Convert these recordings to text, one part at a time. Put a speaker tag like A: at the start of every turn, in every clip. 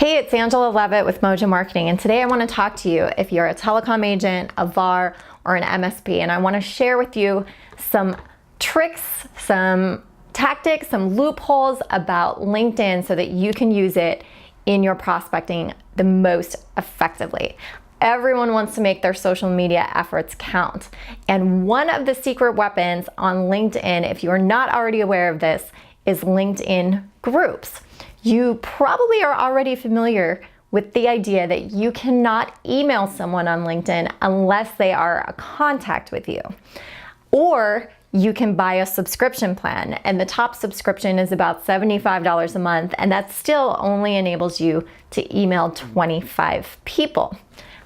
A: Hey, it's Angela Levitt with Mojo Marketing, and today I want to talk to you if you're a telecom agent, a VAR, or an MSP, and I want to share with you some tricks, some tactics, some loopholes about LinkedIn so that you can use it in your prospecting the most effectively. Everyone wants to make their social media efforts count, and one of the secret weapons on LinkedIn, if you are not already aware of this, is LinkedIn groups. You probably are already familiar with the idea that you cannot email someone on LinkedIn unless they are a contact with you. Or you can buy a subscription plan, and the top subscription is about $75 a month, and that still only enables you to email 25 people.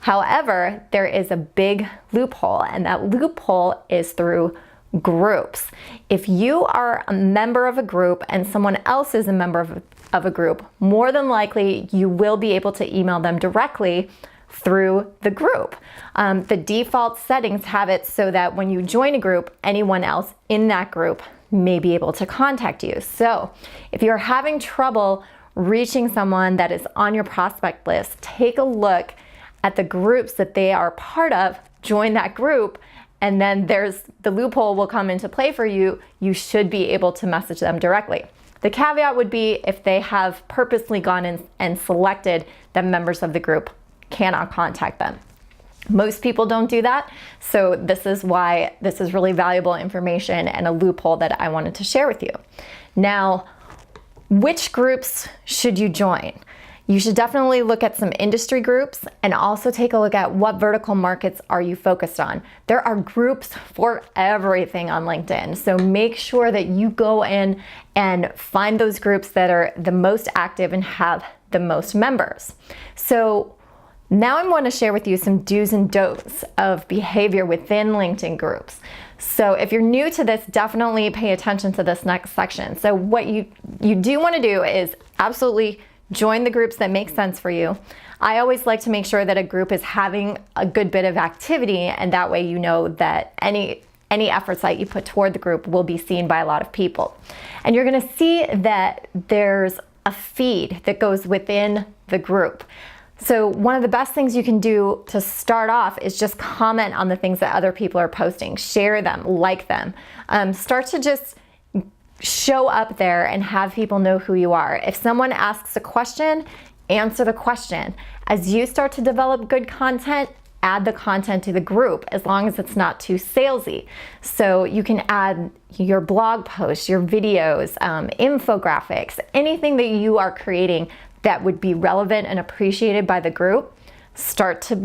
A: However, there is a big loophole, and that loophole is through groups. If you are a member of a group and someone else is a member of a group, more than likely you will be able to email them directly through the group. The default settings have it so that when you join a group, anyone else in that group may be able to contact you. So if you're having trouble reaching someone that is on your prospect list, take a look at the groups that they are part of, join that group, and then the loophole will come into play for you. You should be able to message them directly. The caveat would be if they have purposely gone in and selected that members of the group cannot contact them. Most people don't do that, so this is why this is really valuable information and a loophole that I wanted to share with you. Now, which groups should you join? You should definitely look at some industry groups and also take a look at what vertical markets are you focused on. There are groups for everything on LinkedIn, so make sure that you go in and find those groups that are the most active and have the most members. So now I'm going to share with you some do's and don'ts of behavior within LinkedIn groups. So if you're new to this, definitely pay attention to this next section. So what you do want to do is absolutely join the groups that make sense for you. I always like to make sure that a group is having a good bit of activity, and that way you know that any efforts that you put toward the group will be seen by a lot of people. And you're going to see that there's a feed that goes within the group. So one of the best things you can do to start off is just comment on the things that other people are posting, share them, like them. Start to just show up there and have people know who you are. If someone asks a question, answer the question. As you start to develop good content, add the content to the group as long as it's not too salesy. So you can add your blog posts, your videos, infographics, anything that you are creating that would be relevant and appreciated by the group. Start to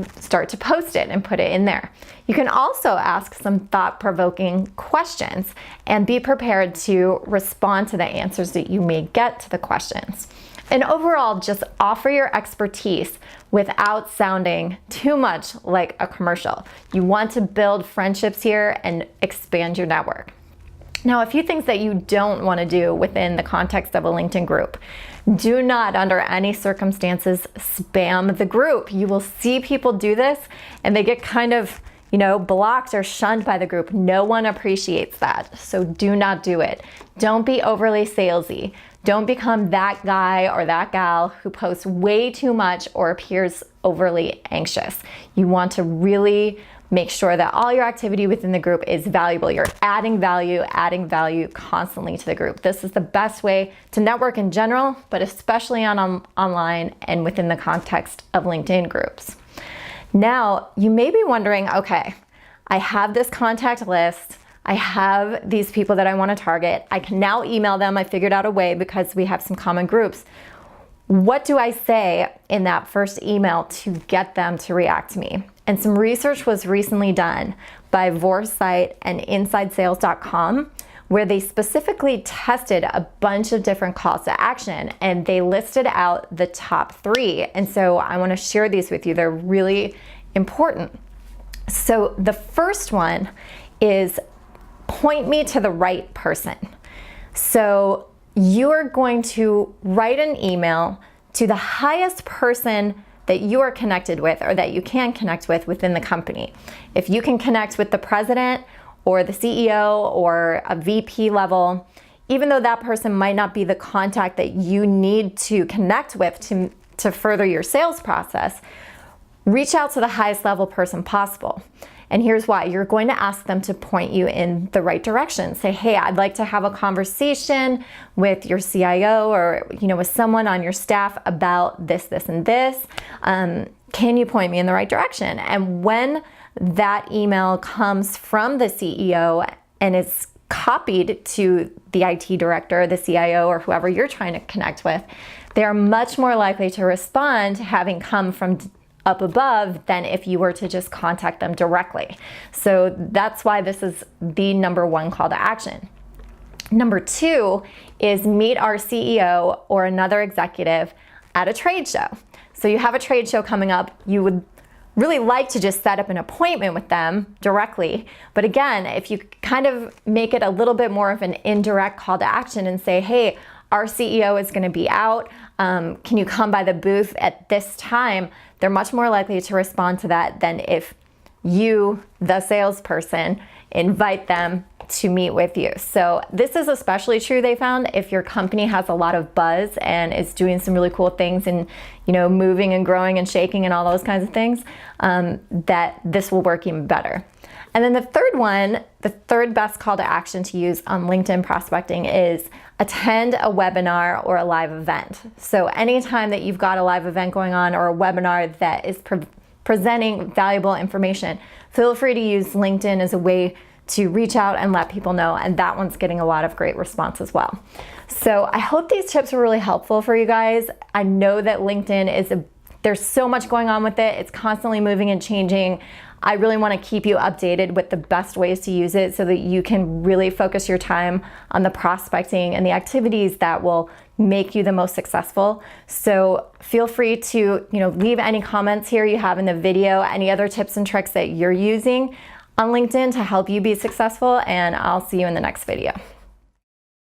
A: post it and put it in there. You can also ask some thought-provoking questions and be prepared to respond to the answers that you may get to the questions. And overall, just offer your expertise without sounding too much like a commercial. You want to build friendships here and expand your network. Now, a few things that you don't want to do within the context of a LinkedIn group. Do not, under any circumstances, spam the group. You will see people do this and they get kind of, blocked or shunned by the group. No one appreciates that, so do not do it. Don't be overly salesy. Don't become that guy or that gal who posts way too much or appears overly anxious. You want to really make sure that all your activity within the group is valuable. You're adding value constantly to the group. This is the best way to network in general, but especially online and within the context of LinkedIn groups. Now, you may be wondering, okay, I have this contact list. I have these people that I want to target. I can now email them. I figured out a way because we have some common groups. What do I say in that first email to get them to react to me? And some research was recently done by VARs and InsideSales.com, where they specifically tested a bunch of different calls to action, and they listed out the top 3. And so I want to share these with you. They're really important. So the first one is point me to the right person. So you're going to write an email to the highest person that you are connected with or that you can connect with within the company. If you can connect with the president or the CEO or a VP level, even though that person might not be the contact that you need to connect with to further your sales process, reach out to the highest level person possible. And here's why. You're going to ask them to point you in the right direction. Say, hey, I'd like to have a conversation with your CIO or, with someone on your staff about this, this, and this. Can you point me in the right direction? And when that email comes from the CEO and is copied to the IT director, the CIO, or whoever you're trying to connect with, they are much more likely to respond having come from up above than if you were to just contact them directly. So that's why this is the number one call to action. Number two is meet our CEO or another executive at a trade show. So you have a trade show coming up, you would really like to just set up an appointment with them directly. But again, if you kind of make it a little bit more of an indirect call to action and say, hey, our CEO is going to be out. Can you come by the booth at this time? They're much more likely to respond to that than if you, the salesperson, invite them to meet with you. So this is especially true, they found, if your company has a lot of buzz and is doing some really cool things and moving and growing and shaking and all those kinds of things, that this will work even better. And then the third one, the third best call to action to use on LinkedIn prospecting is attend a webinar or a live event. So anytime that you've got a live event going on or a webinar that is presenting valuable information, feel free to use LinkedIn as a way to reach out and let people know, and that one's getting a lot of great response as well. So I hope these tips were really helpful for you guys. I know that LinkedIn there's so much going on with it. It's constantly moving and changing. I really want to keep you updated with the best ways to use it so that you can really focus your time on the prospecting and the activities that will make you the most successful. So feel free to, leave any comments here you have in the video, any other tips and tricks that you're using on LinkedIn to help you be successful, and I'll see you in the next video.